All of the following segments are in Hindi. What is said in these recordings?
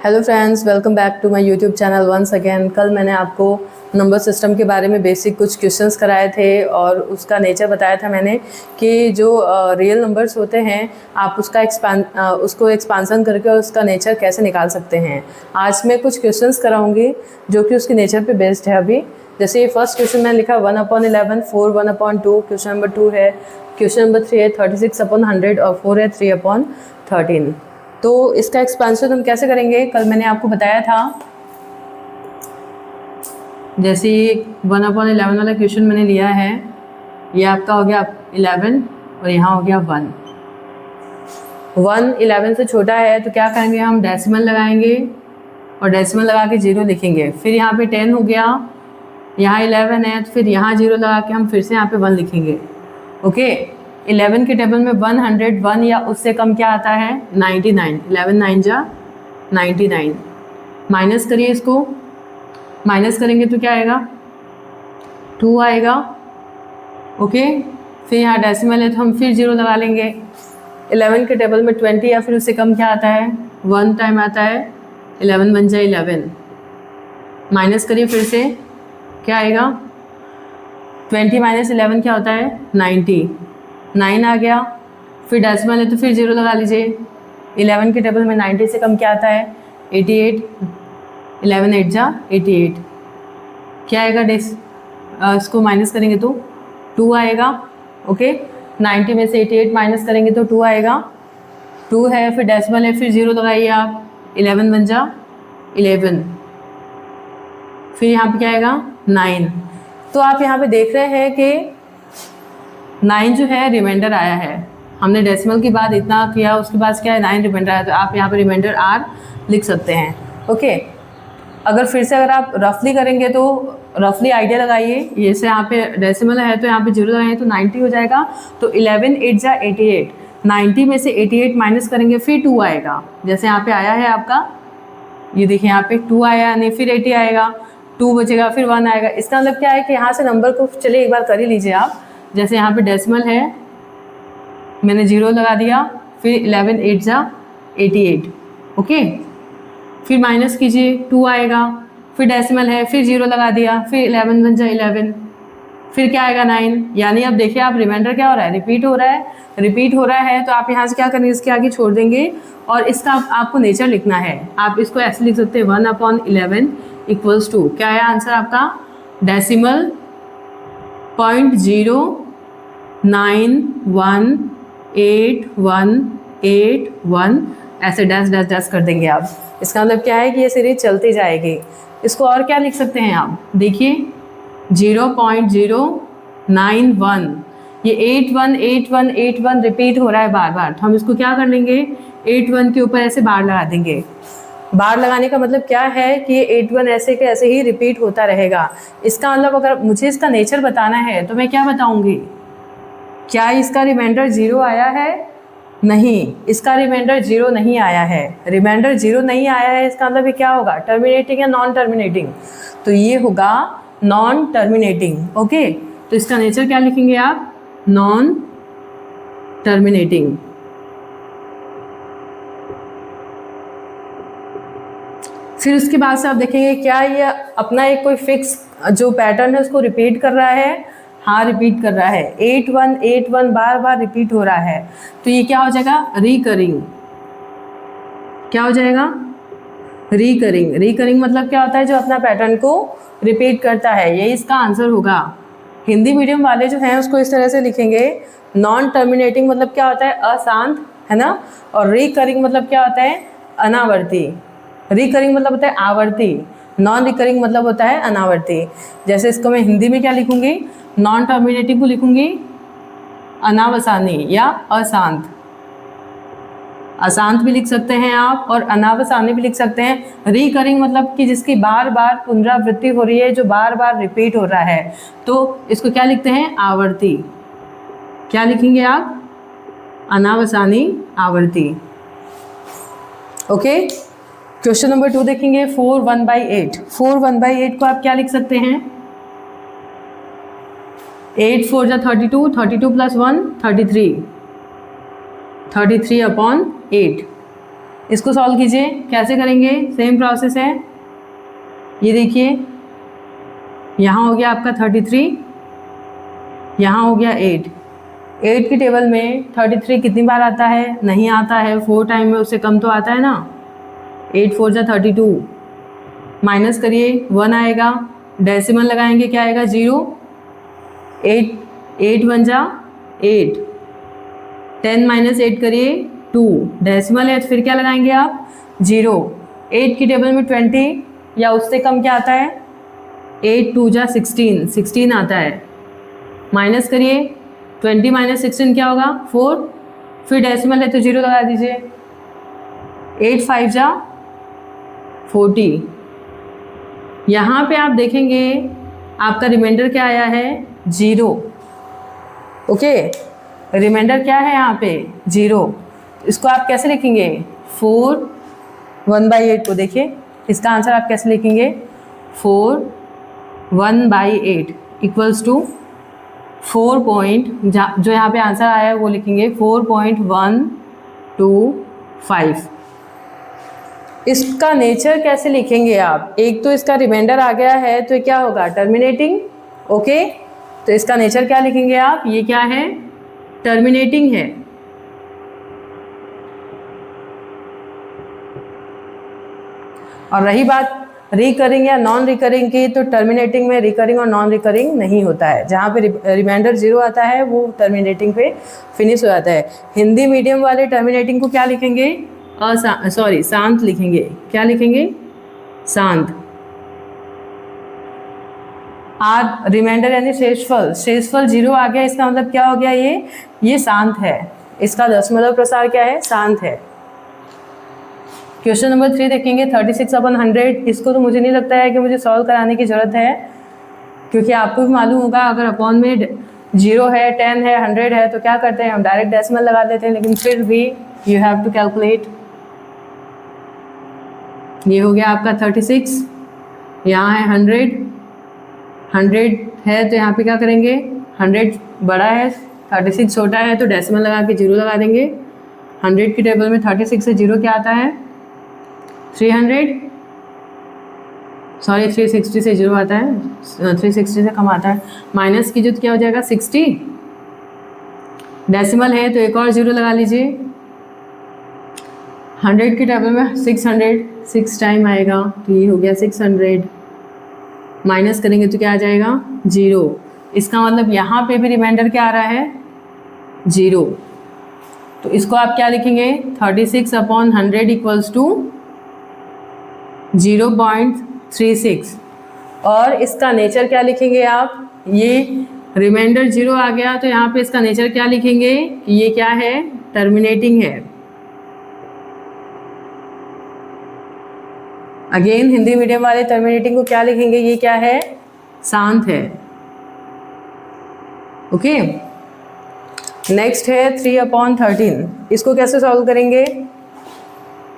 Hello friends, welcome back to my YouTube channel once again. कल मैंने आपको नंबर सिस्टम के बारे में बेसिक कुछ क्वेश्चंस कराए थे और उसका नेचर बताया था मैंने कि जो रियल नंबर्स होते हैं आप उसको एक्सपांसन करके और उसका नेचर कैसे निकाल सकते हैं। आज मैं कुछ क्वेश्चंस कराऊंगी जो कि उसके नेचर पे बेस्ड है। अभी जैसे ये फर्स्ट क्वेश्चन मैंने लिखा 1/11, 4 1/2। क्वेश्चन नंबर 2 है, क्वेश्चन नंबर 3 है 36/100 और 4 है 3/13। तो इसका एक्सपेंशन हम कैसे करेंगे, कल मैंने आपको बताया था। जैसे 1/11 वाला क्वेश्चन मैंने लिया है, ये आपका हो गया 11 और यहाँ हो गया 1। 1 11 से छोटा है तो क्या करेंगे, हम डेसिमल लगाएंगे और डेसिमल लगा के 0 लिखेंगे। फिर यहाँ पे 10 हो गया, यहाँ 11 है तो फिर यहाँ 0 लगा के हम फिर से यहाँ पे 1 लिखेंगे। ओके, 11 के टेबल में 101 या उससे कम क्या आता है 99। 11 9 जा 99। माइनस करिए, इसको माइनस करेंगे तो क्या आएगा 2 आएगा। ओके, फिर यहाँ डेसिमल है तो हम फिर 0 लगा लेंगे। 11 के टेबल में 20 या फिर उससे कम क्या आता है 1 टाइम आता है। 11 बन जाए 11। माइनस करिए फिर से, क्या आएगा 20 - 11 क्या होता है 90। 9 आ गया, फिर डेसिमल है तो फिर 0 लगा लीजिए। 11 के टेबल में 90 से कम क्या आता है 88। 11 8 जा 88। क्या आएगा इसको माइनस करेंगे तो 2 आएगा। ओके, 90 में से 88 माइनस करेंगे तो 2 आएगा। 2 है, फिर डेसिमल है, फिर 0 लगाइए आप। 11 बन जा 11। फिर यहाँ पे क्या आएगा 9। तो आप यहाँ पे देख रहे हैं कि 9 जो है रिमाइंडर आया है। हमने डेसिमल के बाद इतना किया, उसके बाद क्या है 9 रिमाइंडर आया, तो आप यहाँ पे रिमाइंडर R लिख सकते हैं। ओके, अगर आप रफली करेंगे तो रफली आइडिया लगाइए। जैसे यहाँ पे डेसिमल है तो यहाँ पे 0 लगाएंगे तो 90 हो जाएगा। तो 11 8 जा 88। 90 में से 88 माइनस करेंगे फिर 2 आएगा। जैसे यहाँ पे आया है आपका, ये देखिए यहाँ पे 2 आया, नहीं फिर 80 आएगा, 2 बचेगा, फिर 1 आएगा। इसका मतलब क्या है कि यहाँ से नंबर को चलिए एक बार कर ही लीजिए आप। जैसे यहाँ पे डेसिमल है, मैंने 0 लगा दिया, फिर 11 8 जा 88। ओके, फिर माइनस कीजिए 2 आएगा, फिर डेसिमल है, फिर 0 लगा दिया, फिर 11 बन जा 11, फिर क्या आएगा 9। यानी अब देखिए आप रिमाइंडर क्या हो रहा है, रिपीट हो रहा है। तो आप यहाँ से क्या करेंगे, इसके आगे छोड़ देंगे और इसका आपको नेचर लिखना है। आप इसको ऐसे लिख सकते हैं 1/11 = 2। क्या है आंसर आपका, डेसिमल 0.091881 ऐसे डैश डैश डैश कर देंगे आप। इसका मतलब क्या है कि ये सीरीज चलती जाएगी। इसको और क्या लिख सकते हैं आप, देखिए 0.091। ये 818181 रिपीट हो रहा है बार बार, तो हम इसको क्या कर लेंगे 81 के ऊपर ऐसे बार लगा देंगे। बार लगाने का मतलब क्या है कि ये 81 ऐसे के ऐसे ही रिपीट होता रहेगा। इसका मतलब अगर मुझे इसका नेचर बताना है तो मैं क्या बताऊंगी, क्या इसका रिमाइंडर 0 आया है, नहीं, इसका रिमाइंडर 0 नहीं आया है। रिमाइंडर 0 नहीं आया है, इसका मतलब ये क्या होगा, टर्मिनेटिंग या नॉन टर्मिनेटिंग। तो ये होगा नॉन टर्मिनेटिंग। ओके, तो इसका नेचर क्या लिखेंगे आप, नॉन टर्मिनेटिंग। फिर उसके बाद से आप देखेंगे क्या ये अपना एक कोई फिक्स जो पैटर्न है उसको रिपीट कर रहा है। हाँ, रिपीट कर रहा है। 8181 बार बार रिपीट हो रहा है, तो ये क्या हो जाएगा, रिकरिंग। क्या हो जाएगा, रिकरिंग। रिकरिंग मतलब क्या होता है, जो अपना पैटर्न को रिपीट करता है। यही इसका आंसर होगा। हिंदी मीडियम वाले जो हैं उसको इस तरह से लिखेंगे। नॉन टर्मिनेटिंग मतलब क्या होता है, अशांत, है ना। और रिकरिंग मतलब क्या होता है, अनावर्ती। रिकरिंग मतलब होता है आवर्ती, नॉन रिकरिंग मतलब होता है अनावर्ती। जैसे इसको मैं हिंदी में क्या लिखूंगी, नॉन टर्मिनेटिव को लिखूंगी अनावसानी या अशांत। अशांत भी लिख सकते हैं आप और अनावसानी भी लिख सकते हैं। रिकरिंग मतलब कि जिसकी बार बार पुनरावृत्ति हो रही है, जो बार बार रिपीट हो रहा है, तो इसको क्या लिखते हैं, आवर्ती। क्या लिखेंगे आप, अनावसानी, आवर्ती। ओके, क्वेश्चन नंबर 2 देखेंगे 4 1/8। 4 1/8 को आप क्या लिख सकते हैं, 8 4 जा 32, 32 + 1 33, 33/8। इसको सॉल्व कीजिए। कैसे करेंगे, सेम प्रोसेस है। ये देखिए, यहाँ हो गया आपका 33, यहाँ हो गया 8। 8 की टेबल में 33 कितनी बार आता है, नहीं आता है, 4 टाइम में उससे कम तो आता है ना। 8 4 जा 32, माइनस करिए 1 आएगा, डेसिमल लगाएंगे क्या आएगा 0। 8 1 जा 8, 10 माइनस 8 करिए 2, डेसिमल है तो फिर क्या लगाएंगे आप 0। 8 की टेबल में 20 या उससे कम क्या आता है, 8 2 जा 16, 16 आता है, माइनस करिए 20 माइनस 16 क्या होगा 4, फिर डेसिमल है तो 0 लगा दीजिए। 8 5 जा 40। यहाँ पे आप देखेंगे आपका रिमाइंडर क्या आया है 0। ओके, रिमाइंडर क्या है यहाँ पे 0। इसको आप कैसे लिखेंगे 4 1/8 को देखिए, इसका आंसर आप कैसे लिखेंगे 4 1/8 इक्वल्स टू 4 पॉइंट, जो यहाँ पे आंसर आया है वो लिखेंगे 4.125। इसका नेचर कैसे लिखेंगे आप, एक तो इसका रिमाइंडर आ गया है तो क्या होगा टर्मिनेटिंग। ओके, तो इसका नेचर क्या लिखेंगे आप, ये क्या है टर्मिनेटिंग है। और रही बात रिकरिंग या नॉन रिकरिंग की, तो टर्मिनेटिंग में रिकरिंग और नॉन रिकरिंग नहीं होता है। जहाँ पे रिमाइंडर 0 आता है वो टर्मिनेटिंग पे फिनिश हो जाता है। हिंदी मीडियम वाले टर्मिनेटिंग को क्या लिखेंगे, शांत लिखेंगे। क्या लिखेंगे शांत। आज रिमाइंडर यानी शेषफल, शेषफल 0 आ गया, इसका मतलब क्या हो गया, ये शांत है, इसका दशमलव प्रसार क्या है शांत है। क्वेश्चन नंबर 3 देखेंगे 36/100। इसको तो मुझे नहीं लगता है कि मुझे सॉल्व कराने की ज़रूरत है, क्योंकि आपको भी मालूम होगा अगर अपॉन में 0 है 10 है 100 है तो क्या करते हैं हम डायरेक्ट डेसिमल लगा देते हैं, लेकिन फिर भी यू हैव टू कैलकुलेट। ये हो गया आपका 36, यहाँ है 100 है तो यहाँ पे क्या करेंगे 100 बड़ा है 36 छोटा है तो डेसिमल लगा के 0 लगा देंगे। 100 की टेबल में 36 से 0 क्या आता है 360 से 0 आता है, 360 से कम आता है, माइनस कीजिए तो क्या हो जाएगा 60। डेसिमल है तो एक और 0 लगा लीजिए। 100 की टेबल में 6 टाइम आएगा तो ये हो गया 600, माइनस करेंगे तो क्या आ जाएगा 0। इसका मतलब यहाँ पे भी रिमाइंडर क्या आ रहा है 0। तो इसको आप क्या लिखेंगे 36/100 इक्वल्स टू 0.36। और इसका नेचर क्या लिखेंगे आप, ये रिमाइंडर 0 आ गया तो यहाँ पे इसका नेचर क्या लिखेंगे कि ये क्या है टर्मिनेटिंग है। अगेन हिंदी मीडियम वाले टर्मिनेटिंग को क्या लिखेंगे, ये क्या है शांत है। ओके, नेक्स्ट है 3/13। इसको कैसे सॉल्व करेंगे,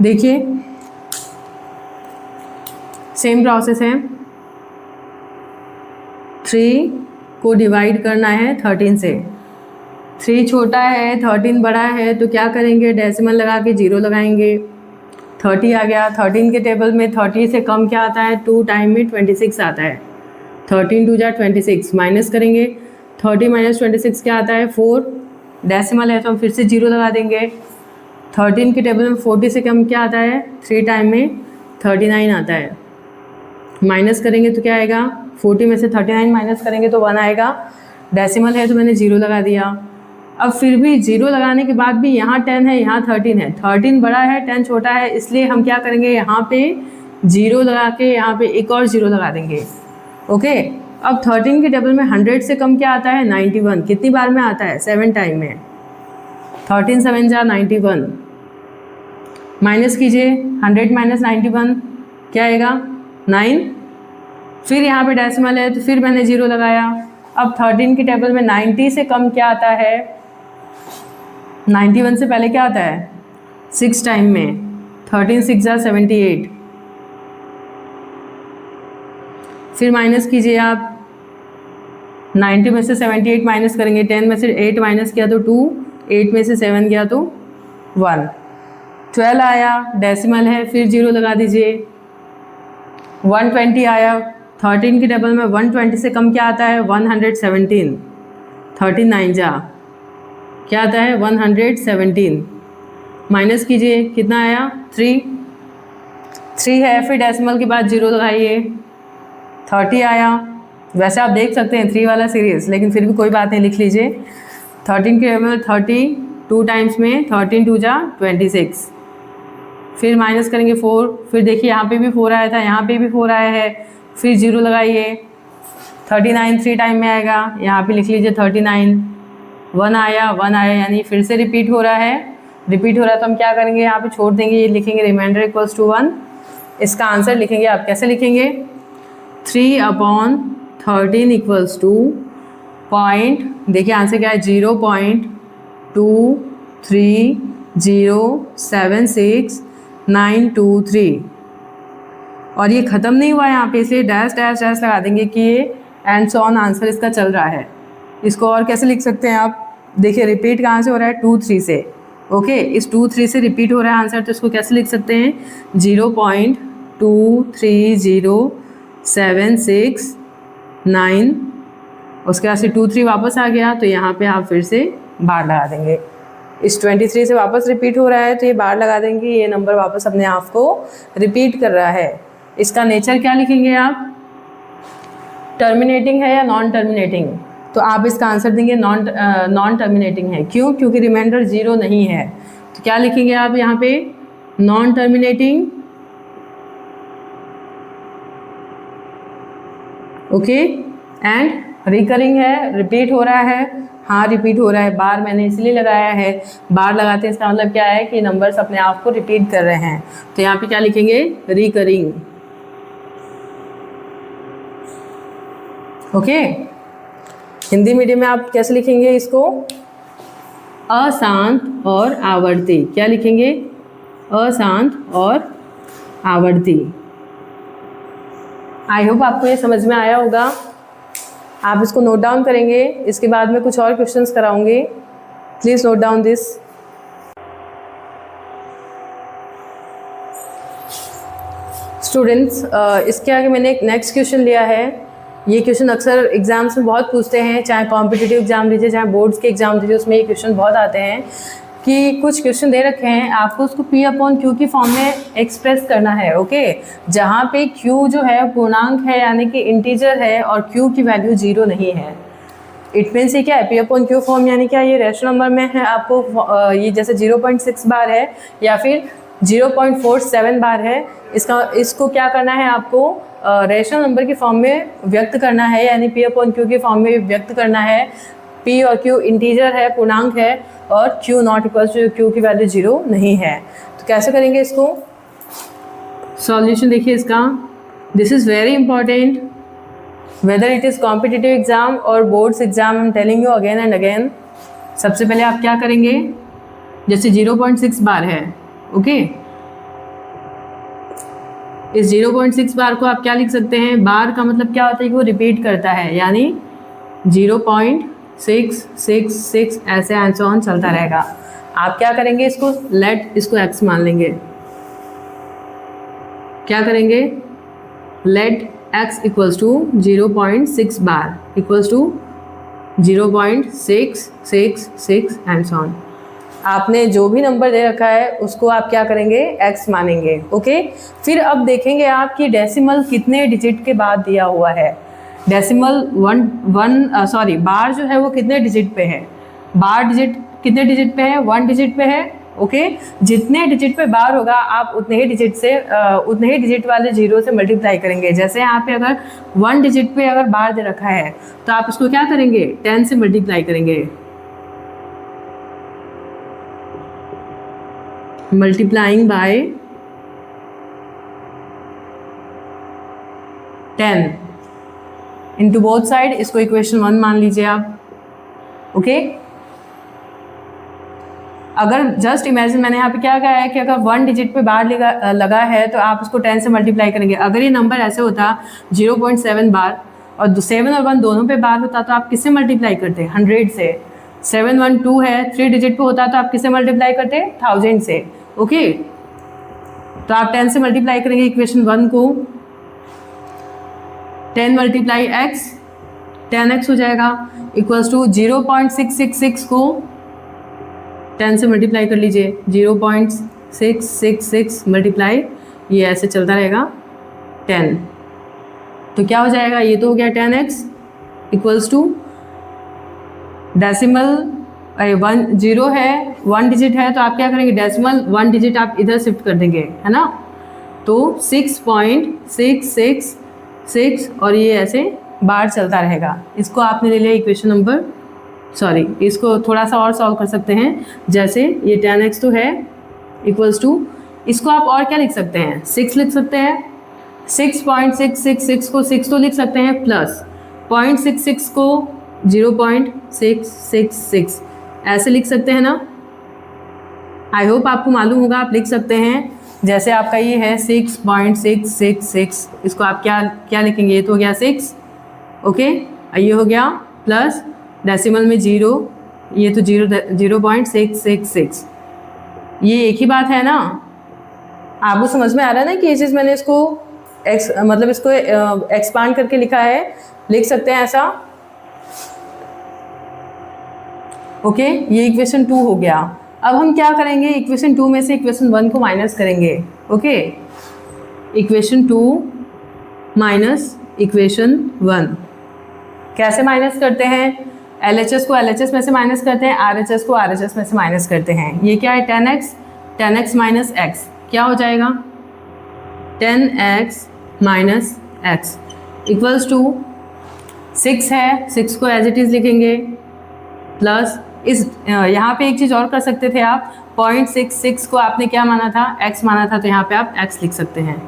देखिए सेम प्रोसेस है। 3 को डिवाइड करना है 13 से। 3 छोटा है 13 बड़ा है तो क्या करेंगे डेसिमल लगा के 0 लगाएंगे। 30 आ गया, 13 के टेबल में 30 से कम क्या आता है 2 टाइम में 26 आता है। 13 2 जा 26, माइनस करेंगे 30 माइनस 26 क्या आता है 4, डेसिमल है तो हम फिर से 0 लगा देंगे। 13 के टेबल में 40 से कम क्या आता है 3 टाइम में 39 आता है, माइनस करेंगे तो क्या आएगा 40 में से 39 माइनस करेंगे तो 1 आएगा। डेसिमल है तो मैंने 0 लगा दिया। अब फिर भी 0 लगाने के बाद भी यहाँ 10 है यहाँ 13 है, 13 बड़ा है 10 छोटा है, इसलिए हम क्या करेंगे यहाँ पे 0 लगा के यहाँ पे एक और 0 लगा देंगे। ओके, अब 13 के टेबल में 100 से कम क्या आता है 91, कितनी बार में आता है 7 टाइम में। 13 7 जा 91, माइनस कीजिए 100 माइनस 91 क्या आएगा 9। फिर यहाँ पे डेसिमल है तो फिर मैंने 0 लगाया। अब 13 की टेबल में 90 से कम क्या आता है 91 से पहले क्या आता है 6 टाइम में। 13 6 जा 78, फिर माइनस कीजिए आप 90 में से 78 माइनस करेंगे, 10 में से 8 माइनस किया तो 2, 8 में से 7 गया तो 1। 12 आया, डेसिमल है, फिर 0 लगा दीजिए। 120 आया, 13 की टेबल में 120 से कम क्या आता है? 117। 39 जा क्या आता है? 117। माइनस कीजिए, कितना आया? 3 है, फिर डेसिमल के बाद 0 लगाइए। 30 आया, वैसे आप देख सकते हैं 3 वाला सीरीज, लेकिन फिर भी कोई बात नहीं, लिख लीजिए। 13 के टेबल 30 2 टाइम्स में 13 2 जा 26। फिर माइनस करेंगे 4, फिर देखिए यहाँ पे भी 4 आया था, यहाँ पे भी 4 आया है, फिर 0 लगाइए। 39 3 टाइम में आएगा, यहाँ पे लिख लीजिए 39। 1 आया, यानी फिर से रिपीट हो रहा है। रिपीट हो रहा है तो हम क्या करेंगे? यहाँ पे छोड़ देंगे, ये लिखेंगे रिमाइंडर इक्वल्स टू 1। इसका आंसर लिखेंगे आप, कैसे लिखेंगे? 3/13 इक्वल्स टू पॉइंट, देखिए आंसर क्या है? 0.23076 और ये ख़त्म नहीं हुआ है यहाँ पे, इसलिए डैश डैश डैश लगा देंगे कि ये एंड सो ऑन आंसर इसका चल रहा है। इसको और कैसे लिख सकते हैं आप? देखिए रिपीट कहाँ से हो रहा है? 2 3 से। ओके, इस 2 3 से रिपीट हो रहा है आंसर, तो इसको कैसे लिख सकते हैं? 0.23076 उसके बाद से 2 3 वापस आ गया, तो यहाँ पे आप फिर से बार लगा देंगे। इस 23 से वापस रिपीट हो रहा है तो ये बार लगा देंगे, ये नंबर वापस अपने आप को रिपीट कर रहा है। इसका नेचर क्या लिखेंगे आप? टर्मिनेटिंग है या नॉन टर्मिनेटिंग? तो आप इसका आंसर देंगे नॉन टर्मिनेटिंग है। क्यों? क्योंकि रिमाइंडर 0 नहीं है। तो क्या लिखेंगे आप यहाँ पे? Non terminating. Okay, and recurring है, रिपीट हो रहा है। हाँ रिपीट हो रहा है, बार मैंने इसलिए लगाया है, बार लगाते हैं इसका मतलब क्या है कि नंबर्स अपने आप को रिपीट कर रहे हैं। तो यहाँ पे क्या लिखेंगे? रिकरिंग। ओके, हिंदी मीडियम में आप कैसे लिखेंगे इसको? अशांत और आवर्ती। क्या लिखेंगे? अशांत और आवर्ती। आई होप आपको ये समझ में आया होगा। आप इसको नोट डाउन करेंगे, इसके बाद में कुछ और क्वेश्चंस कराऊंगी। Please note down this. Students, इसके आगे मैंने एक नेक्स्ट क्वेश्चन लिया है। ये क्वेश्चन अक्सर एग्जाम्स में बहुत पूछते हैं, चाहे कॉम्पिटिटिव एग्जाम लीजिए चाहे बोर्ड्स के एग्जाम लीजिए, उसमें ये क्वेश्चन बहुत आते हैं कि कुछ क्वेश्चन दे रखे हैं, आपको उसको P/Q की फॉर्म में एक्सप्रेस करना है। ओके, जहाँ पे Q जो है पूर्णांक है यानी कि इंटीजर है और Q की वैल्यू 0 नहीं है। इट मीन्स ये क्या है? P/Q फॉर्म यानी क्या? ये रेशनल नंबर में है, आपको ये जैसे 0.6 बार है या फिर 0.47 बार है, इसको क्या करना है आपको? रेशनल नंबर की फॉर्म में व्यक्त करना है, यानी P/Q की फॉर्म में व्यक्त करना है। P और Q इंटीजर है, पूर्णांक है, और Q not equals to Q की वैल्यू 0 नहीं है। तो कैसे करेंगे इसको? सॉल्यूशन देखिए इसका। This is very important, whether it is competitive exam और boards exam, I am telling you again and again. सबसे पहले आप क्या करेंगे? जैसे 0.6 बार है, ओके, इस 0.6 बार को आप क्या लिख सकते हैं? बार का मतलब क्या होता है कि वो रिपीट करता है, यानी 0.666 ऐसे एंड ऑन चलता रहेगा। आप क्या करेंगे? इसको इसको x मान लेंगे। क्या करेंगे? Let x equals to 0.6 bar equals to 0.666 and on. आपने जो भी नंबर दे रखा है उसको आप क्या करेंगे? x मानेंगे। ओके, फिर अब देखेंगे आप कि डेसिमल कितने डिजिट के बाद दिया हुआ है। डेसिमल बार जो है वो कितने डिजिट पे है? बार डिजिट कितने डिजिट पे है? 1 डिजिट पे है। ओके, जितने डिजिट पे बार होगा आप उतने ही डिजिट वाले 0 से मल्टीप्लाई करेंगे। जैसे यहाँ पे अगर 1 डिजिट पे अगर बार दे रखा है तो आप इसको क्या करेंगे? 10 से मल्टीप्लाई करेंगे। Multiplying by 10 into both side, इसको इक्वेशन 1 मान लीजिए आप। ओके, अगर जस्ट इमेजिन, मैंने यहाँ पे क्या कहा है कि अगर 1 डिजिट पे बार लगा है तो आप उसको 10 से मल्टीप्लाई करेंगे। अगर ये नंबर ऐसे होता 0.7 बार और 7 और 1 दोनों पे बार होता तो आप किससे मल्टीप्लाई करते? 100 से। 7 1 2 है, 3 डिजिट पे होता तो आप किससे मल्टीप्लाई करते? 1000 से। ओके, तो आप 10 से मल्टीप्लाई करेंगे इक्वेशन 1 को, 10 मल्टीप्लाई x 10x हो जाएगा, इक्वल्स टू 0.666 को 10 से मल्टीप्लाई कर लीजिए, 0.666 मल्टीप्लाई, ये ऐसे चलता रहेगा 10, तो क्या हो जाएगा, ये तो हो गया 10x इक्वल्स टू डेसिमल 0 है, 1 डिजिट है, तो आप क्या करेंगे, डेसिमल 1 डिजिट आप इधर शिफ्ट कर देंगे, है ना, तो 6.666 और ये ऐसे बाहर चलता रहेगा। इसको आपने ले लिया इक्वेशन नंबर, सॉरी इसको थोड़ा सा और सॉल्व कर सकते हैं, जैसे ये 10x तो है इक्वल्स टू, इसको आप और क्या लिख सकते हैं, 6 लिख सकते हैं, 6.666 को 6 तो लिख सकते हैं, प्लस 0.66 को 0.666 ऐसे लिख सकते हैं ना। आई होप आपको मालूम होगा, आप लिख सकते हैं। जैसे आपका ये है 6.666, इसको आप क्या लिखेंगे, ये तो हो गया 6, ओके, ये हो गया प्लस डेसिमल में 0, ये तो 0.666, ये एक ही बात है ना। आपको समझ में आ रहा है ना कि ये चीज़ मैंने इसको मतलब इसको एक्सपांड करके लिखा है, लिख सकते हैं ऐसा, ओके, ये इक्वेशन 2 हो गया। अब हम क्या करेंगे, इक्वेशन 2 में से इक्वेशन 1 को माइनस करेंगे, ओके, इक्वेशन 2 माइनस इक्वेशन 1 कैसे माइनस करते हैं, LHS को LHS में से माइनस करते हैं, RHS को RHS में से माइनस करते हैं। ये क्या है, 10x माइनस x, क्या हो जाएगा, 10x minus x equals to 6 है, 6 को एज इट इज़ लिखेंगे, प्लस इस यहाँ पे एक चीज़ और कर सकते थे आप, 0.66 को आपने क्या माना था, x माना था, तो यहाँ पे आप x लिख सकते हैं,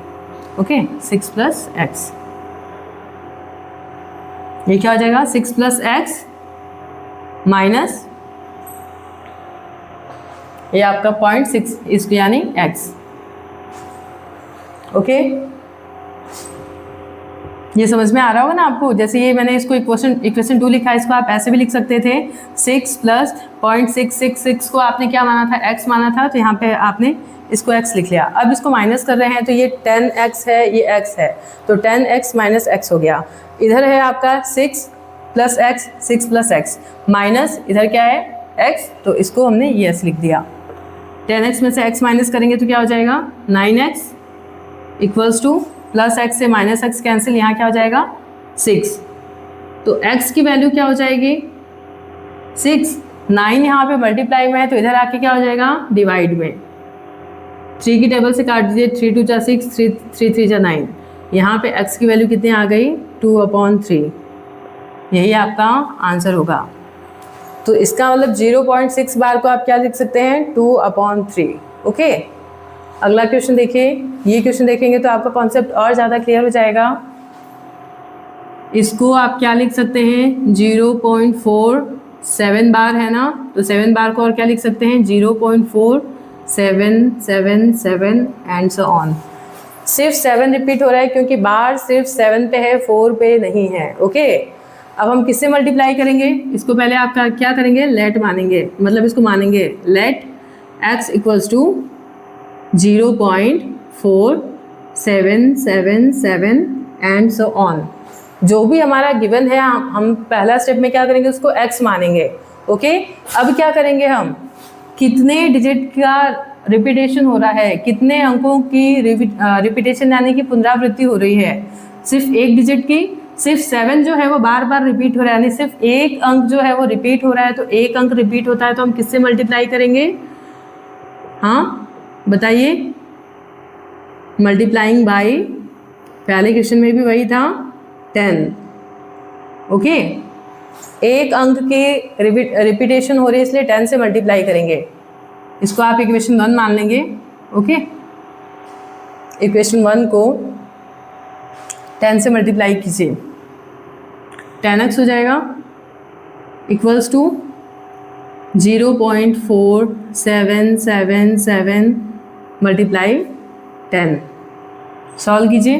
ओके, 6 प्लस x, ये क्या हो जाएगा, 6 प्लस x माइनस ये आपका 0.6 इसको यानी x, ओके, ये समझ में आ रहा होगा ना आपको। जैसे ये मैंने इसको इक्वेशन 2 लिखा है, इसको आप ऐसे भी लिख सकते थे, 6 प्लस 0.666 को आपने क्या माना था, x माना था, तो यहाँ पे आपने इसको x लिख लिया। अब इसको माइनस कर रहे हैं, तो ये 10x है, ये x है, तो 10x माइनस x हो गया। इधर है आपका 6 plus x, 6 plus x minus इधर क्या है x, तो इसको हमने ये s लिख दिया। 10x में से x माइनस करेंगे तो क्या हो जाएगा, 9x equals two plus x से माइनस x कैंसिल, यहाँ क्या हो जाएगा 6, तो x की वैल्यू क्या हो जाएगी 6, 9 यहाँ पे मल्टीप्लाई में है, तो इधर आके क्या हो जाएगा डिवाइड में, 3 की टेबल से काट दीजिए, 3 2 जा 6, 3 3 जा 9, यहाँ पे x की वैल्यू कितनी आ गई 2/3, यही आपका आंसर होगा। तो इसका मतलब 0.6 बार को आप क्या लिख सकते हैं 2/3, ओके। अगला क्वेश्चन देखिए, ये क्वेश्चन देखेंगे तो आपका कॉन्सेप्ट और ज़्यादा क्लियर हो जाएगा। इसको आप क्या लिख सकते हैं 0.47 बार है ना, तो 7 बार को और क्या लिख सकते हैं 0.4777 एंड सो ऑन। सिर्फ 7 रिपीट हो रहा है क्योंकि बार सिर्फ 7 पे है, 4 पे नहीं है, ओके। अब हम किससे मल्टीप्लाई करेंगे, इसको पहले आप क्या करेंगे, लेट मानेंगे, मतलब इसको मानेंगे let x equals to 0.4777 and so on. जो भी हमारा गिवन है हम पहला स्टेप में क्या करेंगे, उसको x मानेंगे, ओके। अब क्या करेंगे, हम कितने डिजिट का रिपीटेशन हो रहा है, कितने अंकों की रिपीटेशन यानी कि पुनरावृत्ति हो रही है, सिर्फ एक डिजिट की, सिर्फ 7 जो है वो बार बार रिपीट हो रहा है, यानी सिर्फ एक अंक जो है वो रिपीट हो रहा है, तो एक अंक रिपीट होता है तो हम किससे मल्टीप्लाई करेंगे, हाँ बताइए, मल्टीप्लाइंग बाय, पहले क्वेश्चन में भी वही था 10, ओके। एक अंक के रिपीटेशन हो रही है इसलिए 10 से मल्टीप्लाई करेंगे, इसको आप इक्वेशन 1 मान लेंगे, ओके। इक्वेशन 1 को 10 से मल्टीप्लाई कीजिए, 10x हो जाएगा इक्वल्स टू 0.4777 मल्टीप्लाई 10, सॉल्व कीजिए,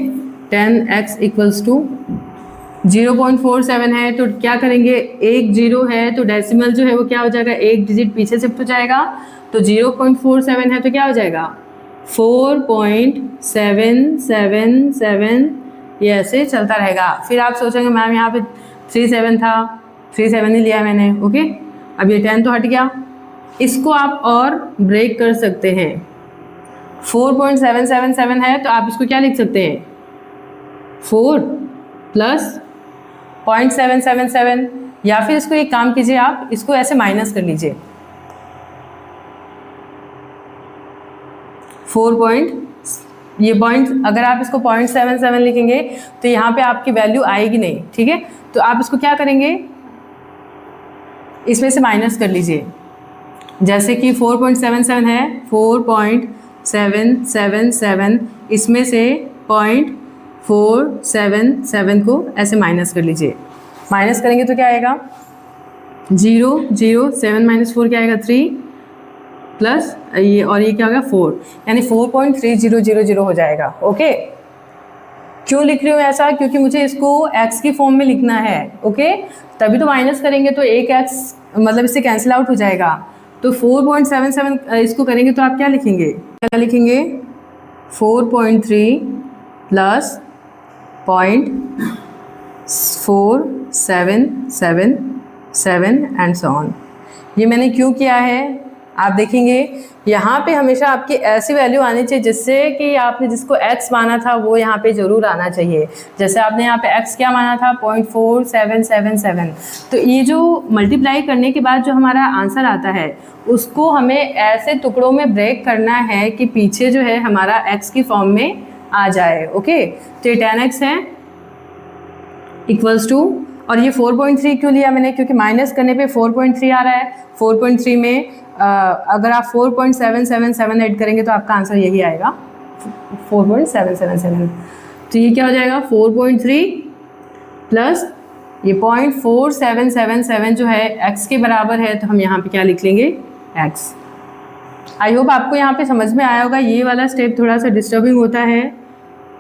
10x इक्वल्स टू 0.47 है तो क्या करेंगे, एक जीरो है तो डेसिमल जो है वो क्या हो जाएगा, एक डिजिट पीछे शिफ्ट हो जाएगा। तो 0.47 है तो क्या हो जाएगा 4.777, ये ऐसे चलता रहेगा। फिर आप सोचेंगे मैम यहाँ पे 37 था, 37 ही लिया मैंने, ओके। अब ये 10 तो हट गया, इसको आप और ब्रेक कर सकते हैं। 4.777 है तो आप इसको क्या लिख सकते हैं, 4 प्लस 0.777, या फिर इसको एक काम कीजिए, आप इसको ऐसे माइनस कर लीजिए, 4 ये पॉइंट, अगर आप इसको 0.77 लिखेंगे तो यहाँ पे आपकी वैल्यू आएगी नहीं, ठीक है। तो आप इसको क्या करेंगे, इसमें से माइनस कर लीजिए। जैसे कि 4.77 है, 4.777, इसमें से 0.477 को ऐसे माइनस कर लीजिए। माइनस करेंगे तो क्या आएगा, 0 0 7 - 4 क्या आएगा 3 प्लस ये, और ये क्या होगा 4, यानी 4.3000 हो जाएगा, ओके। क्यों लिख रही हूँ ऐसा, क्योंकि मुझे इसको x की फॉर्म में लिखना है, ओके। तभी तो माइनस करेंगे तो एक x मतलब इससे कैंसिल आउट हो जाएगा। तो 4.77 इसको करेंगे तो आप क्या लिखेंगे, 4.3 प्लस 0.4777 एंड सो ऑन। ये मैंने क्यों किया है, आप देखेंगे यहाँ पे हमेशा आपकी ऐसी वैल्यू आनी चाहिए जिससे कि आपने जिसको x माना था वो यहाँ पे ज़रूर आना चाहिए। जैसे आपने यहाँ पे x क्या माना था 0.4777, तो ये जो मल्टीप्लाई करने के बाद जो हमारा आंसर आता है उसको हमें ऐसे टुकड़ों में ब्रेक करना है कि पीछे जो है हमारा x की फॉर्म में आ जाए, ओके। तो ये 10x है इक्वल्स टू, और ये 4.3 क्यों लिया मैंने, क्योंकि माइनस करने पे 4.3 आ रहा है। 4.3 में अगर आप 4.777 ऐड करेंगे तो आपका आंसर यही आएगा 4.777। तो ये क्या हो जाएगा 4.3 प्लस ये 0.4777 जो है x के बराबर है, तो हम यहाँ पे क्या लिख लेंगे x। आई होप आपको यहाँ पे समझ में आया होगा। ये वाला स्टेप थोड़ा सा डिस्टर्बिंग होता है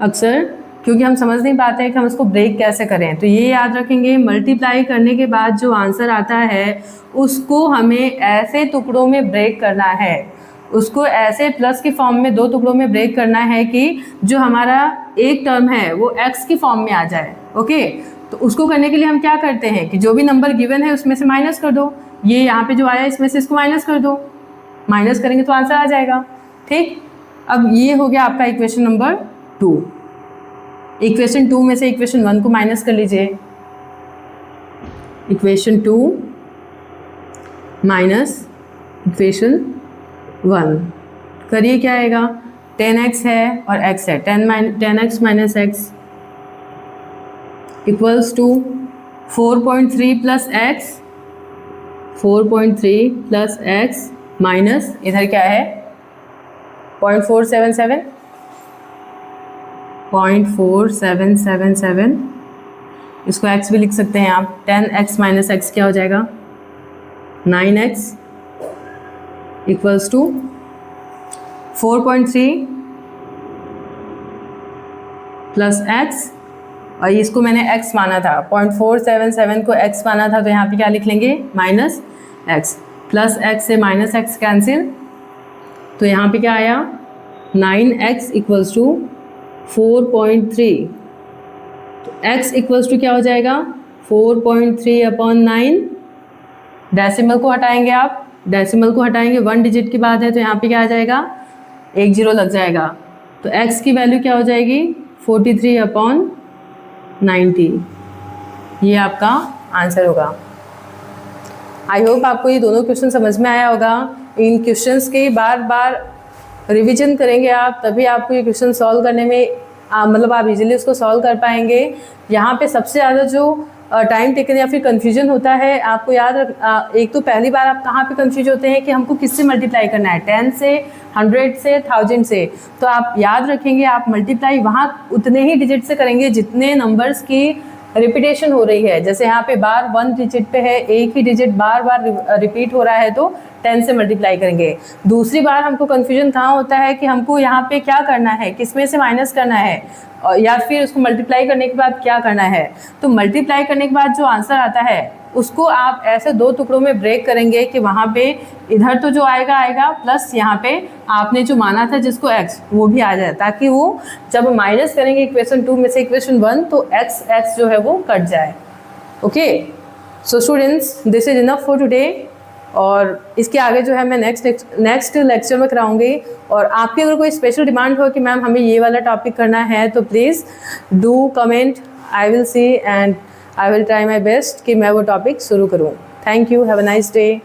अक्सर, क्योंकि हम समझ नहीं पाते हैं कि हम इसको ब्रेक कैसे करें। तो ये याद रखेंगे, मल्टीप्लाई करने के बाद जो आंसर आता है उसको हमें ऐसे टुकड़ों में ब्रेक करना है, उसको ऐसे प्लस की फॉर्म में 2 टुकड़ों में ब्रेक करना है कि जो हमारा एक टर्म है वो x की फॉर्म में आ जाए, ओके। तो उसको करने के लिए हम क्या करते हैं कि जो भी नंबर गिवन है उसमें से माइनस कर दो, ये यहाँ पे जो आया इसमें से इसको माइनस कर दो, माइनस करेंगे तो आंसर आ जाएगा, ठीक। अब ये हो गया आपका इक्वेशन नंबर 2। इक्वेशन 2 में से इक्वेशन 1 को माइनस कर लीजिए, इक्वेशन 2 माइनस इक्वेशन 1 करिए, क्या आएगा 10x है और x है, 10x minus x equals to 4.3 plus x, 4.3 plus x minus इधर क्या है 0.477, 0.4777, इसको x भी लिख सकते हैं आप। 10x माइनस x क्या हो जाएगा 9x equals to 4.3 plus x, और इसको मैंने x माना था, 0.477 को x माना था, तो यहाँ पे क्या लिख लेंगे माइनस x, प्लस x से माइनस x कैंसिल, तो यहाँ पे क्या आया 9x इक्वल्स टू 4.3, तो x इक्वल्स टू क्या हो जाएगा 4.3/9। डेसिमल को हटाएंगे आप, डेसिमल को हटाएंगे 1 डिजिट की बात है, तो यहाँ पे क्या आ जाएगा 1 0 लग जाएगा, तो x की वैल्यू क्या हो जाएगी 43/90। ये आपका आंसर होगा। आई होप आपको ये दोनों क्वेश्चन समझ में आया होगा। इन क्वेश्चंस के बार बार रिवीजन करेंगे आप, तभी आपको ये क्वेश्चन सॉल्व करने में मतलब आप इजीली उसको सॉल्व कर पाएंगे। यहाँ पे सबसे ज़्यादा जो टाइम टेकन या फिर कन्फ्यूजन होता है, आपको याद रख, एक तो पहली बार आप कहाँ पे कंफ्यूज होते हैं कि हमको किससे मल्टीप्लाई करना है, 10 से, 100 से, 1000 से। तो आप याद रखेंगे आप मल्टीप्लाई वहाँ उतने ही डिजिट से करेंगे जितने नंबर्स की रिपीटेशन हो रही है। जैसे यहाँ पे बार 1 डिजिट पे है, एक ही डिजिट बार बार रिपीट हो रहा है, तो 10 से मल्टीप्लाई करेंगे। दूसरी बार हमको कन्फ्यूजन कहाँ होता है कि हमको यहाँ पे क्या करना है, किस में से माइनस करना है, या फिर उसको मल्टीप्लाई करने के बाद क्या करना है। तो मल्टीप्लाई करने के बाद जो आंसर आता है उसको आप ऐसे 2 टुकड़ों में ब्रेक करेंगे कि वहाँ पे इधर तो जो आएगा आएगा, प्लस यहाँ पे आपने जो माना था जिसको x वो भी आ जाए, ताकि वो जब माइनस करेंगे इक्वेशन 2 में से इक्वेशन 1 तो x जो है वो कट जाए। Okay, so students this is enough for today, और इसके आगे जो है मैं नेक्स्ट लेक्चर में कराऊंगी। और आपकी अगर कोई स्पेशल डिमांड हो कि मैम हमें ये वाला टॉपिक करना है तो please do comment, I will see and I will try my best कि मैं वो टॉपिक शुरू करूँ। Thank you, have a nice day.